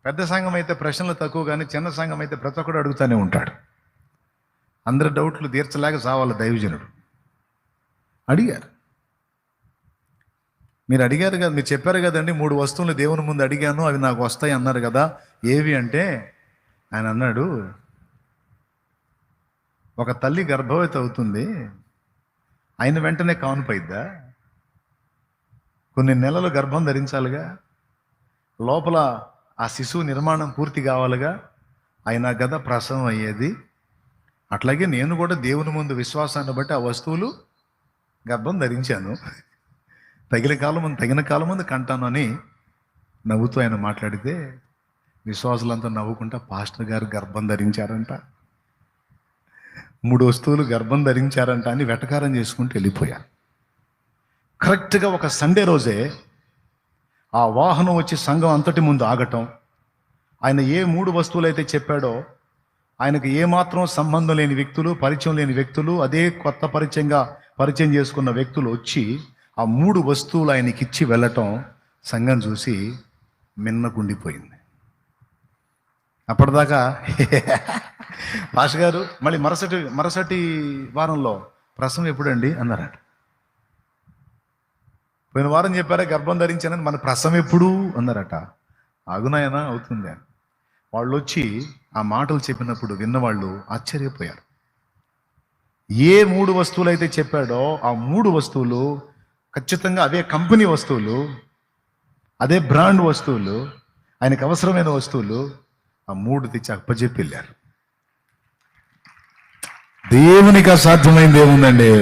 పెద్ద సంఘం అయితే ప్రశ్నలు తక్కువ, కానీ చిన్న సంఘం అయితే ప్రతి ఒక్కడు అడుగుతూనే ఉంటాడు. అందరి డౌట్లు తీర్చలేక చావాలి దైవజనుడు. అడిగారు, మీరు అడిగారు కదా, మీరు చెప్పారు కదండి 3 వస్తువులు దేవుని ముందు అడిగాను, అవి నాకు వస్తాయి అన్నారు కదా, ఏవి అంటే ఆయన అన్నాడు, ఒక తల్లి గర్భవతి అవుతుంది, ఆయన వెంటనే కానుపోయిద్దా? కొన్ని నెలలు గర్భం ధరించాలిగా, లోపల ఆ శిశువు నిర్మాణం పూర్తి కావాలిగా, అయినా కదా ప్రసవం అయ్యేది. అట్లాగే నేను కూడా దేవుని ముందు విశ్వాసాన్ని బట్టి ఆ వస్తువులు గర్భం ధరించాను, తగిన కాలం ముందు కంటాను అని నవ్వుతూ ఆయన మాట్లాడితే విశ్వాసులంతా నవ్వుకుంటా, పాస్టర్ గారు గర్భం ధరించారంట, 3 వస్తువులు గర్భం ధరించారంట అని వెటకారం చేసుకుంటూ వెళ్ళిపోయారు. కరెక్ట్గా ఒక సండే రోజే ఆ వాహనం వచ్చి సంఘం అంతటి ముందు ఆగటం, ఆయన ఏ 3 వస్తువులు అయితే చెప్పాడో, ఆయనకు ఏమాత్రం సంబంధం లేని వ్యక్తులు, పరిచయం లేని వ్యక్తులు, అదే కొత్త పరిచయం చేసుకున్న వ్యక్తులు వచ్చి ఆ 3 వస్తువులు ఆయనకి ఇచ్చి వెళ్ళటం సంఘం చూసి మిన్నకుండిపోయింది. అప్పటిదాకా పాస్టర్ గారు మళ్ళీ మరుసటి వారంలో ప్రసవం ఎప్పుడండి అన్నారట. పోయిన వారం చెప్పారా గర్భం ధరించానని, మన ప్రసవం ఎప్పుడు అన్నారట. ఆగునాయనా అవుతుంది అని వాళ్ళు వచ్చి ఆ మాటలు చెప్పినప్పుడు విన్నవాళ్ళు ఆశ్చర్యపోయారు. ఏ 3 వస్తువులు అయితే చెప్పాడో ఆ 3 వస్తువులు ఖచ్చితంగా అవే కంపెనీ వస్తువులు, అదే బ్రాండ్ వస్తువులు, ఆయనకు అవసరమైన వస్తువులు, ఆ 3 తెచ్చి అప్పచెప్పి వెళ్ళారు. దేవునికి అసాధ్యమైంది ఏముందండి?